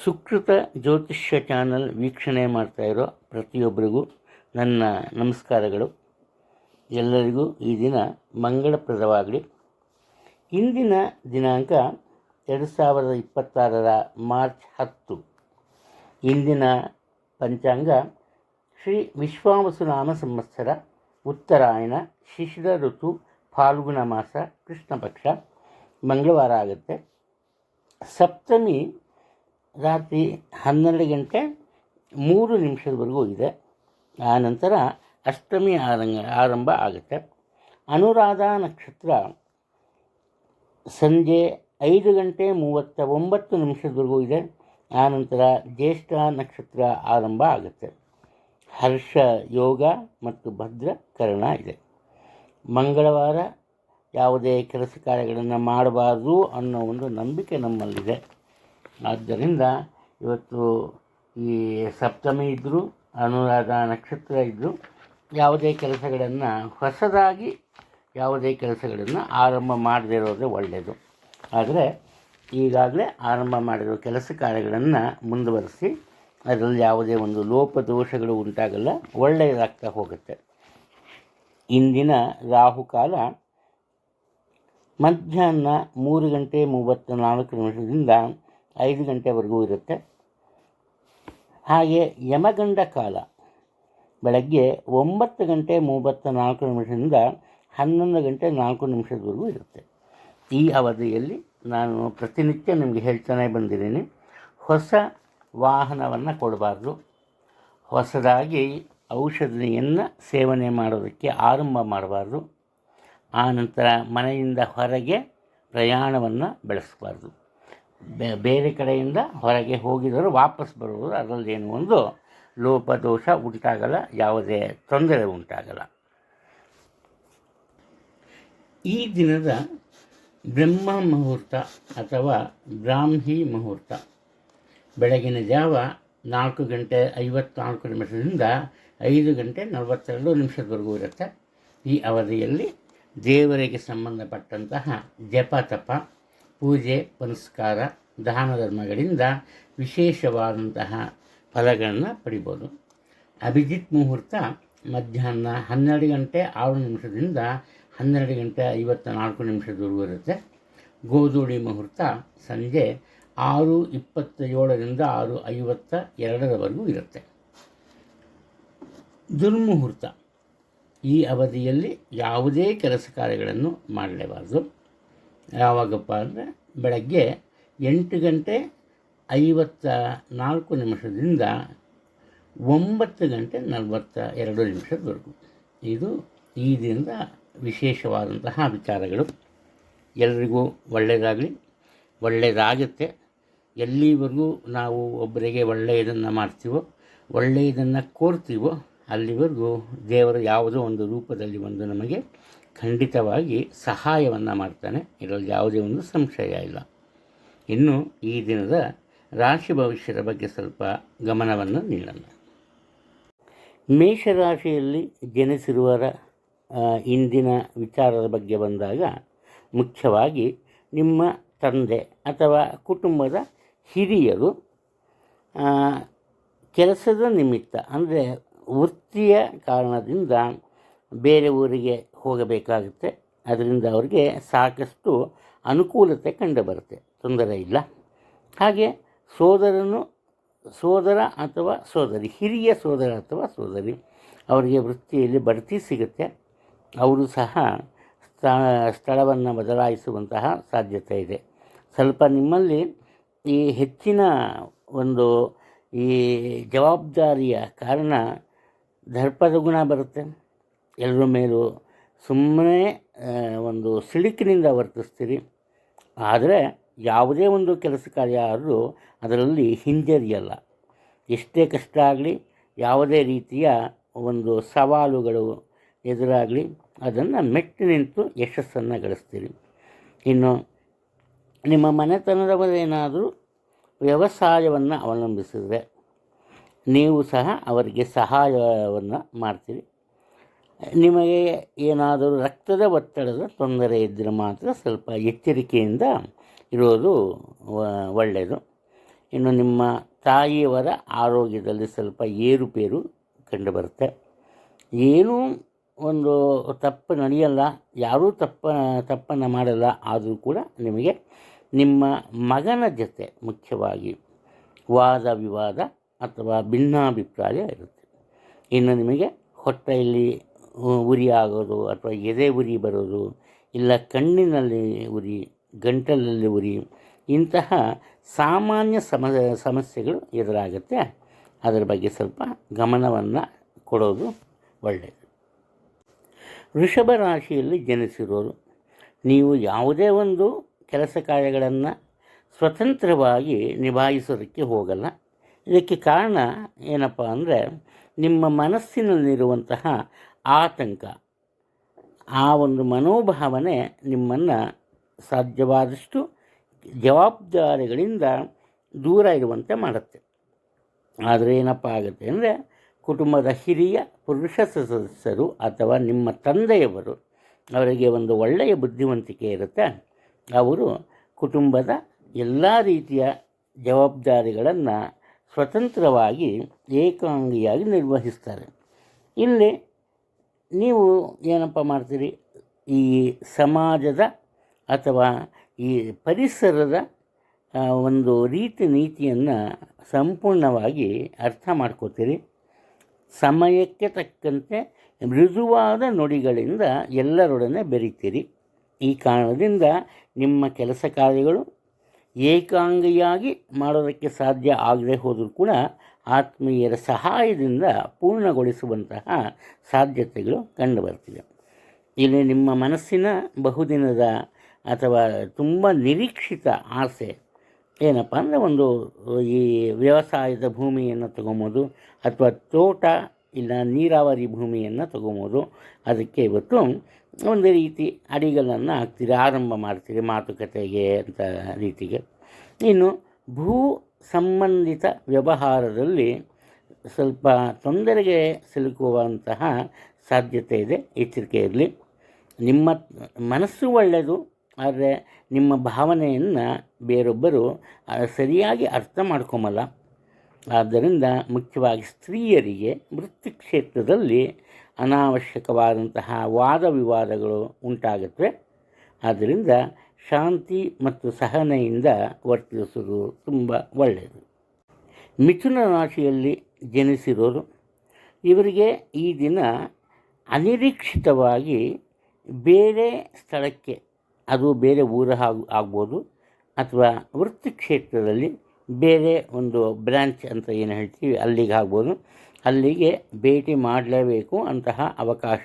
ಸುಕೃತ ಜ್ಯೋತಿಷ್ಯ ಚಾನಲ್ ವೀಕ್ಷಣೆ ಮಾಡ್ತಾಯಿರೋ ಪ್ರತಿಯೊಬ್ಬರಿಗೂ ನನ್ನ ನಮಸ್ಕಾರಗಳು. ಎಲ್ಲರಿಗೂ ಈ ದಿನ ಮಂಗಳಪ್ರದವಾಗಲಿ. ಇಂದಿನ ದಿನಾಂಕ 2026 ಮಾರ್ಚ್ 10. ಇಂದಿನ ಪಂಚಾಂಗ ಶ್ರೀ ವಿಶ್ವಾವಸುನಾಮ ಸಂವತ್ಸರ, ಉತ್ತರಾಯಣ, ಶಿಶಿರ ಋತು, ಫಾಲ್ಗುಣ ಮಾಸ, ಕೃಷ್ಣ ಪಕ್ಷ, ಮಂಗಳವಾರ ಆಗುತ್ತೆ. ಸಪ್ತಮಿ ರಾತ್ರಿ 12 ಗಂಟೆ 3 ನಿಮಿಷದವರೆಗೂ ಇದೆ. ಆ ನಂತರ ಅಷ್ಟಮಿ ಆರಂಭ ಆಗುತ್ತೆ. ಅನುರಾಧ ನಕ್ಷತ್ರ ಸಂಜೆ 5 ಗಂಟೆ 39 ನಿಮಿಷದವರೆಗೂ ಇದೆ. ಆನಂತರ ಜ್ಯೇಷ್ಠ ನಕ್ಷತ್ರ ಆರಂಭ ಆಗುತ್ತೆ. ಹರ್ಷ ಯೋಗ ಮತ್ತು ಭದ್ರ ಕರ್ಣ ಇದೆ. ಮಂಗಳವಾರ ಯಾವುದೇ ಕೆಲಸ ಕಾರ್ಯಗಳನ್ನು ಮಾಡಬಾರ್ದು ಅನ್ನೋ ಒಂದು ನಂಬಿಕೆ ನಮ್ಮಲ್ಲಿದೆ. ಆದ್ದರಿಂದ ಇವತ್ತು ಈ ಸಪ್ತಮಿ ಇದ್ದರೂ, ಅನುರಾಧ ನಕ್ಷತ್ರ ಇದ್ದರೂ ಯಾವುದೇ ಕೆಲಸಗಳನ್ನು ಹೊಸದಾಗಿ ಆರಂಭ ಮಾಡದೇ ಇರೋದೇ ಒಳ್ಳೆಯದು. ಆದರೆ ಈಗಾಗಲೇ ಆರಂಭ ಮಾಡಿರೋ ಕೆಲಸ ಕಾರ್ಯಗಳನ್ನು ಮುಂದುವರಿಸಿ ಅದರಲ್ಲಿ ಯಾವುದೇ ಒಂದು ಲೋಪದೋಷಗಳು ಉಂಟಾಗಲ್ಲ, ಒಳ್ಳೆಯದಾಗ್ತಾ ಹೋಗುತ್ತೆ. ಇಂದಿನ ರಾಹುಕಾಲ ಮಧ್ಯಾಹ್ನ 3 ಗಂಟೆ 34 ನಿಮಿಷದಿಂದ 5 ಗಂಟೆವರೆಗೂ ಇರುತ್ತೆ. ಹಾಗೆ ಯಮಗಂಡ ಕಾಲ ಬೆಳಗ್ಗೆ 9 ಗಂಟೆ 34 ನಿಮಿಷದಿಂದ 11 ಗಂಟೆ 4 ನಿಮಿಷದವರೆಗೂ ಇರುತ್ತೆ. ಈ ಅವಧಿಯಲ್ಲಿ ನಾನು ಪ್ರತಿನಿತ್ಯ ನಿಮಗೆ ಹೇಳ್ತಾನೆ ಬಂದಿದ್ದೀನಿ, ಹೊಸ ವಾಹನವನ್ನು ಕೊಡಬಾರ್ದು, ಹೊಸದಾಗಿ ಔಷಧಿಯನ್ನು ಸೇವನೆ ಮಾಡೋದಕ್ಕೆ ಆರಂಭ ಮಾಡಬಾರ್ದು, ಆನಂತರ ಮನೆಯಿಂದ ಹೊರಗೆ ಪ್ರಯಾಣವನ್ನು ಬೆಳೆಸಬಾರ್ದು. ಬೇರೆ ಕಡೆಯಿಂದ ಹೊರಗೆ ಹೋಗಿದರೂ ವಾಪಸ್ ಬರುವುದು, ಅದರಲ್ಲಿ ಏನು ಒಂದು ಲೋಪದೋಷ ಉಂಟಾಗಲ್ಲ, ಯಾವುದೇ ತೊಂದರೆ ಉಂಟಾಗಲ್ಲ. ಈ ದಿನದ ಬ್ರಹ್ಮ ಮುಹೂರ್ತ ಅಥವಾ ಬ್ರಾಹ್ಮಿ ಮುಹೂರ್ತ ಬೆಳಗಿನ ಜಾವ 4 ಗಂಟೆ 54 ನಿಮಿಷದಿಂದ 5 ಗಂಟೆ 42 ನಿಮಿಷದವರೆಗೂ ಇರುತ್ತೆ. ಈ ಅವಧಿಯಲ್ಲಿ ದೇವರಿಗೆ ಸಂಬಂಧಪಟ್ಟಂತಹ ಜಪ ತಪ, ಪೂಜೆ ಪುನಸ್ಕಾರ, ದಾನ ಧರ್ಮಗಳಿಂದ ವಿಶೇಷವಾದಂತಹ ಫಲಗಳನ್ನು ಪಡಿಬೋದು. ಅಭಿಜಿತ್ ಮುಹೂರ್ತ ಮಧ್ಯಾಹ್ನ 12 ಗಂಟೆ 6 ನಿಮಿಷದಿಂದ 12 ಗಂಟೆ 54 ನಿಮಿಷದವರೆಗೂ ಇರುತ್ತೆ. ಗೋಧೂಳಿ ಮುಹೂರ್ತ ಸಂಜೆ 6:27ರಿಂದ 6:52 ಇರುತ್ತೆ. ದುರ್ಮುಹೂರ್ತ ಈ ಅವಧಿಯಲ್ಲಿ ಯಾವುದೇ ಕೆಲಸ ಕಾರ್ಯಗಳನ್ನು ಮಾಡಲೇಬಾರ್ದು. ಯಾವಾಗಪ್ಪ ಅಂದರೆ ಬೆಳಗ್ಗೆ 8 ಗಂಟೆ 54 ನಿಮಿಷದಿಂದ 9 ಗಂಟೆ 42 ನಿಮಿಷದವರೆಗೂ. ಇದು ಈ ದಿನದ ವಿಶೇಷವಾದಂತಹ ವಿಚಾರಗಳು. ಎಲ್ಲರಿಗೂ ಒಳ್ಳೆಯದಾಗುತ್ತೆ. ಎಲ್ಲಿವರೆಗೂ ನಾವು ಒಬ್ಬರಿಗೆ ಒಳ್ಳೆಯದನ್ನು ಮಾಡ್ತೀವೋ, ಒಳ್ಳೆಯದನ್ನು ಕೋರ್ತೀವೋ, ಅಲ್ಲಿವರೆಗೂ ದೇವರು ಯಾವುದೋ ಒಂದು ರೂಪದಲ್ಲಿ ನಮಗೆ ಖಂಡಿತವಾಗಿ ಸಹಾಯವನ್ನು ಮಾಡ್ತಾನೆ. ಇದರಲ್ಲಿ ಯಾವುದೇ ಒಂದು ಸಂಶಯ ಇಲ್ಲ. ಇನ್ನು ಈ ದಿನದ ರಾಶಿ ಭವಿಷ್ಯದ ಬಗ್ಗೆ ಸ್ವಲ್ಪ ಗಮನವನ್ನು ನೀಡೋಣ. ಮೇಷರಾಶಿಯಲ್ಲಿ ಜನಿಸಿರುವರ ಇಂದಿನ ವಿಚಾರದ ಬಗ್ಗೆ ಬಂದಾಗ, ಮುಖ್ಯವಾಗಿ ನಿಮ್ಮ ತಂದೆ ಅಥವಾ ಕುಟುಂಬದ ಹಿರಿಯರು ಕೆಲಸದ ನಿಮಿತ್ತ, ಅಂದರೆ ವೃತ್ತಿಯ ಕಾರಣದಿಂದ ಬೇರೆ ಊರಿಗೆ ಹೋಗಬೇಕಾಗುತ್ತೆ. ಅದರಿಂದ ಅವರಿಗೆ ಸಾಕಷ್ಟು ಅನುಕೂಲತೆ ಕಂಡುಬರುತ್ತೆ, ತೊಂದರೆ ಇಲ್ಲ. ಹಾಗೆ ಸೋದರ ಅಥವಾ ಸೋದರಿ, ಹಿರಿಯ ಸೋದರ ಅಥವಾ ಸೋದರಿ ಅವರಿಗೆ ವೃತ್ತಿಯಲ್ಲಿ ಬಡ್ತಿ ಸಿಗುತ್ತೆ. ಅವರು ಸಹ ಸ್ಥಳವನ್ನು ಬದಲಾಯಿಸುವಂತಹ ಸಾಧ್ಯತೆ ಇದೆ. ಸ್ವಲ್ಪ ನಿಮ್ಮಲ್ಲಿ ಈ ಹೆಚ್ಚಿನ ಒಂದು ಈ ಜವಾಬ್ದಾರಿಯ ಕಾರಣ ದರ್ಪದ ಗುಣ ಬರುತ್ತೆ. ಎಲ್ಲರ ಮೇಲೂ ಸುಮ್ಮನೆ ಒಂದು ಸಿಡುಕಿನಿಂದ ವರ್ತಿಸ್ತೀರಿ. ಆದರೆ ಯಾವುದೇ ಒಂದು ಕೆಲಸ ಕಾರ್ಯ ಆದರೂ ಅದರಲ್ಲಿ ಹಿಂಜರಿಯಲ್ಲ. ಎಷ್ಟೇ ಕಷ್ಟ ಆಗಲಿ, ಯಾವುದೇ ರೀತಿಯ ಒಂದು ಸವಾಲುಗಳು ಎದುರಾಗಲಿ, ಅದನ್ನು ಮೆಟ್ಟಿ ನಿಂತು ಯಶಸ್ಸನ್ನು ಗಳಿಸ್ತೀರಿ. ಇನ್ನು ನಿಮ್ಮ ಮನೆತನದವರೇನಾದರೂ ವ್ಯವಸಾಯವನ್ನು ಅವಲಂಬಿಸಿದರೆ ನೀವು ಸಹ ಅವರಿಗೆ ಸಹಾಯವನ್ನು ಮಾಡ್ತೀರಿ. ನಿಮಗೆ ಏನಾದರೂ ರಕ್ತದ ಒತ್ತಡದ ತೊಂದರೆ ಇದ್ದರೆ ಮಾತ್ರ ಸ್ವಲ್ಪ ಎಚ್ಚರಿಕೆಯಿಂದ ಇರೋದು ಒಳ್ಳೆಯದು. ಇನ್ನು ನಿಮ್ಮ ತಾಯಿಯವರ ಆರೋಗ್ಯದಲ್ಲಿ ಸ್ವಲ್ಪ ಏರುಪೇರು ಕಂಡುಬರುತ್ತೆ. ಏನೂ ಒಂದು ತಪ್ಪು ನಡೆಯಲ್ಲ, ಯಾರೂ ತಪ್ಪನ್ನು ಮಾಡಲ್ಲ. ಆದರೂ ಕೂಡ ನಿಮಗೆ ನಿಮ್ಮ ಮಗನ ಜೊತೆ ಮುಖ್ಯವಾಗಿ ವಾದ ವಿವಾದ ಅಥವಾ ಭಿನ್ನಾಭಿಪ್ರಾಯ ಇರುತ್ತೆ. ಇನ್ನು ನಿಮಗೆ ಹೊಟ್ಟೆಯಲ್ಲಿ ಉರಿ ಆಗೋದು ಅಥವಾ ಎದೆ ಉರಿ ಬರೋದು, ಇಲ್ಲ ಕಣ್ಣಿನಲ್ಲಿ ಉರಿ, ಗಂಟಲಲ್ಲಿ ಉರಿ, ಇಂತಹ ಸಾಮಾನ್ಯ ಸಮಸ್ಯೆಗಳು ಎದುರಾಗುತ್ತೆ. ಅದರ ಬಗ್ಗೆ ಸ್ವಲ್ಪ ಗಮನವನ್ನು ಕೊಡೋದು ಒಳ್ಳೆಯದು. ವೃಷಭ ರಾಶಿಯಲ್ಲಿ ಜನಿಸಿರೋರು, ನೀವು ಯಾವುದೇ ಒಂದು ಕೆಲಸ ಕಾರ್ಯಗಳನ್ನು ಸ್ವತಂತ್ರವಾಗಿ ನಿಭಾಯಿಸೋದಕ್ಕೆ ಹೋಗಲ್ಲ. ಇದಕ್ಕೆ ಕಾರಣ ಏನಪ್ಪ ಅಂದರೆ, ನಿಮ್ಮ ಮನಸ್ಸಿನಲ್ಲಿರುವಂತಹ ಆತಂಕ, ಆ ಒಂದು ಮನೋಭಾವನೆ ನಿಮ್ಮನ್ನು ಸಾಧ್ಯವಾದಷ್ಟು ಜವಾಬ್ದಾರಿಗಳಿಂದ ದೂರ ಇರುವಂತೆ ಮಾಡುತ್ತೆ. ಆದರೆ ಏನಪ್ಪ ಆಗುತ್ತೆ ಅಂದರೆ, ಕುಟುಂಬದ ಹಿರಿಯ ಪುರುಷ ಸದಸ್ಯರು ಅಥವಾ ನಿಮ್ಮ ತಂದೆಯವರು, ಅವರಿಗೆ ಒಂದು ಒಳ್ಳೆಯ ಬುದ್ಧಿವಂತಿಕೆ ಇರುತ್ತೆ. ಅವರು ಕುಟುಂಬದ ಎಲ್ಲ ರೀತಿಯ ಜವಾಬ್ದಾರಿಗಳನ್ನು ಸ್ವತಂತ್ರವಾಗಿ ಏಕಾಂಗಿಯಾಗಿ ನಿರ್ವಹಿಸ್ತಾರೆ. ಇಲ್ಲಿ ನೀವು ಏನಪ್ಪ ಮಾಡ್ತೀರಿ, ಈ ಸಮಾಜದ ಅಥವಾ ಈ ಪರಿಸರದ ಒಂದು ರೀತಿ ನೀತಿಯನ್ನು ಸಂಪೂರ್ಣವಾಗಿ ಅರ್ಥ ಮಾಡ್ಕೋತೀರಿ. ಸಮಯಕ್ಕೆ ತಕ್ಕಂತೆ ಮೃದುವಾದ ನುಡಿಗಳಿಂದ ಎಲ್ಲರೊಡನೆ ಬೆರೀತೀರಿ. ಈ ಕಾರಣದಿಂದ ನಿಮ್ಮ ಕೆಲಸ ಕಾರ್ಯಗಳು ಏಕಾಂಗಿಯಾಗಿ ಮಾಡೋದಕ್ಕೆ ಸಾಧ್ಯ ಆಗದೆ ಹೋದರೂ ಕೂಡ ಆತ್ಮೀಯರ ಸಹಾಯದಿಂದ ಪೂರ್ಣಗೊಳಿಸುವಂತಹ ಸಾಧ್ಯತೆಗಳು ಕಂಡುಬರ್ತಿವೆ. ಇಲ್ಲಿ ನಿಮ್ಮ ಮನಸ್ಸಿನ ಬಹುದಿನದ ಅಥವಾ ತುಂಬ ನಿರೀಕ್ಷಿತ ಆಸೆ ಏನಪ್ಪ ಅಂದರೆ, ಒಂದು ಈ ವ್ಯವಸಾಯದ ಭೂಮಿಯನ್ನು ತಗೊಬೋದು ಅಥವಾ ತೋಟ ಇಲ್ಲ ನೀರಾವರಿ ಭೂಮಿಯನ್ನು ತಗೊಬೋದು. ಅದಕ್ಕೆ ಇವತ್ತು ಒಂದು ರೀತಿ ಅಡಿಗಳನ್ನು ಹಾಕ್ತೀರಿ, ಆರಂಭ ಮಾಡ್ತೀರಿ ಮಾತುಕತೆಗೆ ಅಂತ ರೀತಿಗೆ. ಇನ್ನು ಭೂ ಸಂಬಂಧಿತ ವ್ಯವಹಾರದಲ್ಲಿ ಸ್ವಲ್ಪ ತೊಂದರೆಗೆ ಸಿಲುಕುವಂತಹ ಸಾಧ್ಯತೆ ಇದೆ, ಎಚ್ಚರಿಕೆ ಇರಲಿ. ನಿಮ್ಮ ಮನಸ್ಸು ಒಳ್ಳೆಯದು, ಆದರೆ ನಿಮ್ಮ ಭಾವನೆಯನ್ನು ಬೇರೊಬ್ಬರು ಸರಿಯಾಗಿ ಅರ್ಥ ಮಾಡ್ಕೊಂಬಲ್ಲ. ಆದ್ದರಿಂದ ಮುಖ್ಯವಾಗಿ ಸ್ತ್ರೀಯರಿಗೆ ವೃತ್ತಿ ಕ್ಷೇತ್ರದಲ್ಲಿ ಅನಾವಶ್ಯಕವಾದಂತಹ ವಾದ ವಿವಾದಗಳು ಉಂಟಾಗುತ್ತವೆ. ಆದ್ದರಿಂದ ಶಾಂತಿ ಮತ್ತು ಸಹನೆಯಿಂದ ವರ್ತಿಸುವುದು ತುಂಬ ಒಳ್ಳೆಯದು. ಮಿಥುನ ರಾಶಿಯಲ್ಲಿ ಜನಿಸಿರೋರು, ಇವರಿಗೆ ಈ ದಿನ ಅನಿರೀಕ್ಷಿತವಾಗಿ ಬೇರೆ ಸ್ಥಳಕ್ಕೆ, ಅದು ಬೇರೆ ಊರು ಆಗ್ಬೋದು ಅಥವಾ ವೃತ್ತಿ ಕ್ಷೇತ್ರದಲ್ಲಿ ಬೇರೆ ಒಂದು ಬ್ರ್ಯಾಂಚ್ ಅಂತ ಏನು ಹೇಳ್ತೀವಿ ಅಲ್ಲಿಗೆ ಆಗ್ಬೋದು, ಅಲ್ಲಿಗೆ ಭೇಟಿ ಮಾಡಲೇಬೇಕು ಅಂತಹ ಅವಕಾಶ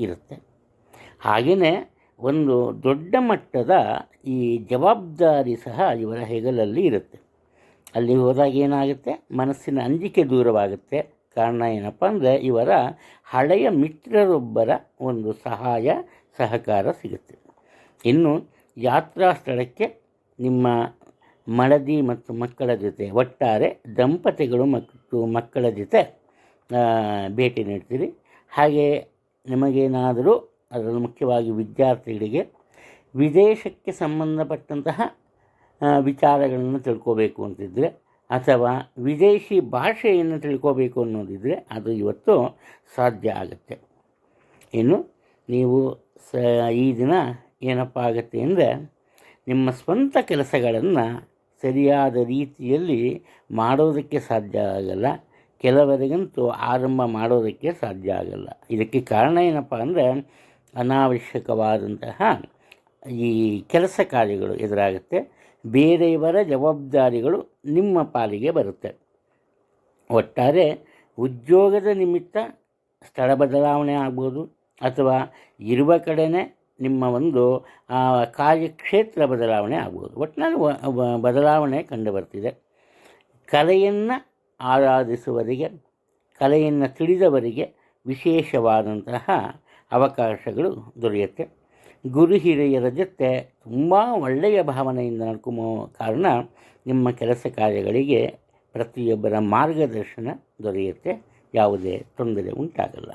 ಇರುತ್ತೆ. ಹಾಗೆಯೇ ಒಂದು ದೊಡ್ಡ ಮಟ್ಟದ ಈ ಜವಾಬ್ದಾರಿ ಸಹ ಇವರ ಹೆಗಲಲ್ಲಿ ಇರುತ್ತೆ. ಅಲ್ಲಿ ಹೋದಾಗ ಏನಾಗುತ್ತೆ, ಮನಸ್ಸಿನ ಅಂಜಿಕೆ ದೂರವಾಗುತ್ತೆ. ಕಾರಣ ಏನಪ್ಪ ಅಂದರೆ, ಇವರ ಹಳೆಯ ಮಿತ್ರರೊಬ್ಬರ ಒಂದು ಸಹಾಯ ಸಹಕಾರ ಸಿಗುತ್ತೆ. ಇನ್ನು ಯಾತ್ರಾ ಸ್ಥಳಕ್ಕೆ ನಿಮ್ಮ ಮಡದಿ ಮತ್ತು ಮಕ್ಕಳ ಜೊತೆ, ಒಟ್ಟಾರೆ ದಂಪತಿಗಳು ಮತ್ತು ಮಕ್ಕಳ ಜೊತೆ ಭೇಟಿ ನೀಡ್ತೀರಿ. ಹಾಗೆ ನಿಮಗೇನಾದರೂ, ಅದರಲ್ಲೂ ಮುಖ್ಯವಾಗಿ ವಿದ್ಯಾರ್ಥಿಗಳಿಗೆ ವಿದೇಶಕ್ಕೆ ಸಂಬಂಧಪಟ್ಟಂತಹ ವಿಚಾರಗಳನ್ನು ತಿಳ್ಕೋಬೇಕು ಅಂತಿದ್ದರೆ ಅಥವಾ ವಿದೇಶಿ ಭಾಷೆಯನ್ನು ತಿಳ್ಕೋಬೇಕು ಅನ್ನೋದಿದ್ದರೆ ಅದು ಇವತ್ತು ಸಾಧ್ಯ ಆಗುತ್ತೆ. ಇನ್ನು ನೀವು ಈ ದಿನ ಏನಪ್ಪ ಆಗುತ್ತೆ ಅಂದರೆ, ನಿಮ್ಮ ಸ್ವಂತ ಕೆಲಸಗಳನ್ನು ಸರಿಯಾದ ರೀತಿಯಲ್ಲಿ ಮಾಡೋದಕ್ಕೆ ಸಾಧ್ಯ ಆಗಲ್ಲ. ಕೆಲವರಿಗಂತೂ ಆರಂಭ ಮಾಡೋದಕ್ಕೆ ಸಾಧ್ಯ ಆಗಲ್ಲ. ಇದಕ್ಕೆ ಕಾರಣ ಏನಪ್ಪ ಅಂದರೆ, ಅನಾವಶ್ಯಕವಾದಂತಹ ಈ ಕೆಲಸ ಕಾರ್ಯಗಳು ಎದುರಾಗುತ್ತೆ. ಬೇರೆಯವರ ಜವಾಬ್ದಾರಿಗಳು ನಿಮ್ಮ ಪಾಲಿಗೆ ಬರುತ್ತೆ. ಒಟ್ಟಾರೆ ಉದ್ಯೋಗದ ನಿಮಿತ್ತ ಸ್ಥಳ ಬದಲಾವಣೆ ಆಗ್ಬೋದು ಅಥವಾ ಇರುವ ಕಡೆಯೇ ನಿಮ್ಮ ಒಂದು ಕಾರ್ಯಕ್ಷೇತ್ರ ಬದಲಾವಣೆ ಆಗ್ಬೋದು. ಒಟ್ಟಿನಲ್ಲಿ ಬದಲಾವಣೆ ಕಂಡುಬರ್ತಿದೆ. ಕಲೆಯನ್ನು ಆರಾಧಿಸುವವರಿಗೆ, ಕಲೆಯನ್ನು ತಿಳಿದವರಿಗೆ ವಿಶೇಷವಾದಂತಹ ಅವಕಾಶಗಳು ದೊರೆಯುತ್ತೆ. ಗುರು ಹಿರಿಯರ ಜೊತೆ ತುಂಬ ಒಳ್ಳೆಯ ಭಾವನೆಯಿಂದ ನಡ್ಕೊಂಬೋ ಕಾರಣ ನಿಮ್ಮ ಕೆಲಸ ಕಾರ್ಯಗಳಿಗೆ ಪ್ರತಿಯೊಬ್ಬರ ಮಾರ್ಗದರ್ಶನ ದೊರೆಯುತ್ತೆ. ಯಾವುದೇ ತೊಂದರೆ ಉಂಟಾಗಲ್ಲ.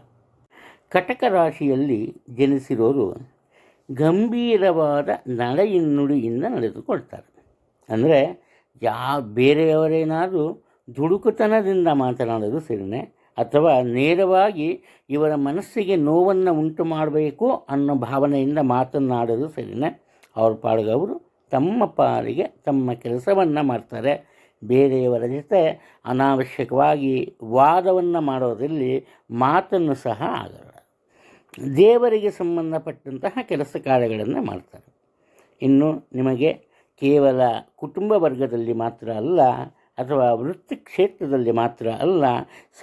ಕಟಕ ರಾಶಿಯಲ್ಲಿ ಜನಿಸಿರೋರು ಗಂಭೀರವಾದ ನಡೆನುಡಿಯಿಂದ ನಡೆದುಕೊಳ್ತಾರೆ. ಅಂದರೆ ಬೇರೆಯವರೇನಾದರೂ ದುಡುಕುತನದಿಂದ ಮಾತನಾಡೋದು ಸರಿಯೇ, ಅಥವಾ ನೇರವಾಗಿ ಇವರ ಮನಸ್ಸಿಗೆ ನೋವನ್ನು ಉಂಟು ಮಾಡಬೇಕು ಅನ್ನೋ ಭಾವನೆಯಿಂದ ಮಾತನಾಡೋದು ಸರಿಯೇ. ಅವ್ರ ಪಾಡಿಗೆ ಅವರು ತಮ್ಮ ಪಾಲಿಗೆ ತಮ್ಮ ಕೆಲಸವನ್ನು ಮಾಡ್ತಾರೆ. ಬೇರೆಯವರ ಜೊತೆ ಅನಾವಶ್ಯಕವಾಗಿ ವಾದವನ್ನು ಮಾಡೋದ್ರಲ್ಲಿ ಮಾತನ್ನು ಸಹ ಆಗಲ್ಲ. ದೇವರಿಗೆ ಸಂಬಂಧಪಟ್ಟಂತಹ ಕೆಲಸ ಕಾರ್ಯಗಳನ್ನು ಮಾಡ್ತಾರೆ. ಇನ್ನು ನಿಮಗೆ ಕೇವಲ ಕುಟುಂಬ ವರ್ಗದಲ್ಲಿ ಮಾತ್ರ ಅಲ್ಲ, ಅಥವಾ ವೃತ್ತಿ ಕ್ಷೇತ್ರದಲ್ಲಿ ಮಾತ್ರ ಅಲ್ಲ,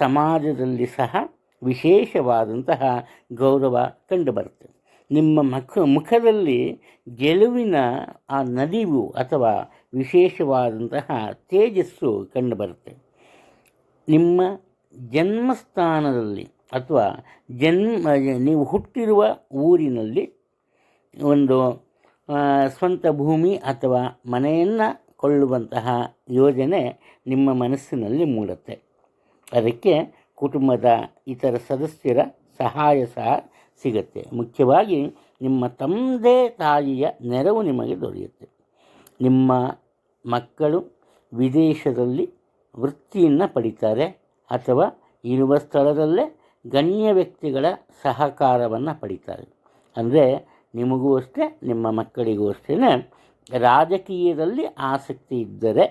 ಸಮಾಜದಲ್ಲಿ ಸಹ ವಿಶೇಷವಾದಂತಹ ಗೌರವ ಕಂಡುಬರುತ್ತೆ. ನಿಮ್ಮ ಮುಖದಲ್ಲಿ ಗೆಲುವಿನ ಆ ನದಿವು ಅಥವಾ ವಿಶೇಷವಾದಂತಹ ತೇಜಸ್ಸು ಕಂಡುಬರುತ್ತೆ. ನಿಮ್ಮ ಜನ್ಮಸ್ಥಾನದಲ್ಲಿ ಅಥವಾ ನೀವು ಹುಟ್ಟಿರುವ ಊರಿನಲ್ಲಿ ಒಂದು ಸ್ವಂತ ಭೂಮಿ ಅಥವಾ ಮನೆಯನ್ನು ಕೊಳ್ಳುವಂತಹ ಯೋಜನೆ ನಿಮ್ಮ ಮನಸ್ಸಿನಲ್ಲಿ ಮೂಡುತ್ತೆ. ಅದಕ್ಕೆ ಕುಟುಂಬದ ಇತರ ಸದಸ್ಯರ ಸಹಾಯ ಸಹ ಸಿಗುತ್ತೆ. ಮುಖ್ಯವಾಗಿ ನಿಮ್ಮ ತಂದೆ ತಾಯಿಯ ನೆರವು ನಿಮಗೆ ದೊರೆಯುತ್ತೆ. ನಿಮ್ಮ ಮಕ್ಕಳು ವಿದೇಶದಲ್ಲಿ ವೃತ್ತಿಯನ್ನು ಪಡಿತಾರೆ ಅಥವಾ ಇರುವ ಸ್ಥಳದಲ್ಲೇ ಗಣ್ಯ ವ್ಯಕ್ತಿಗಳ ಸಹಕಾರವನ್ನು ಪಡಿತಾರೆ. ಅಂದರೆ ನಿಮಗೂ ಅಷ್ಟೇ, ನಿಮ್ಮ ಮಕ್ಕಳಿಗೂ ಅಷ್ಟೇ ರಾಜಕೀಯದಲ್ಲಿ ಆಸಕ್ತಿ ಇದ್ದರೆ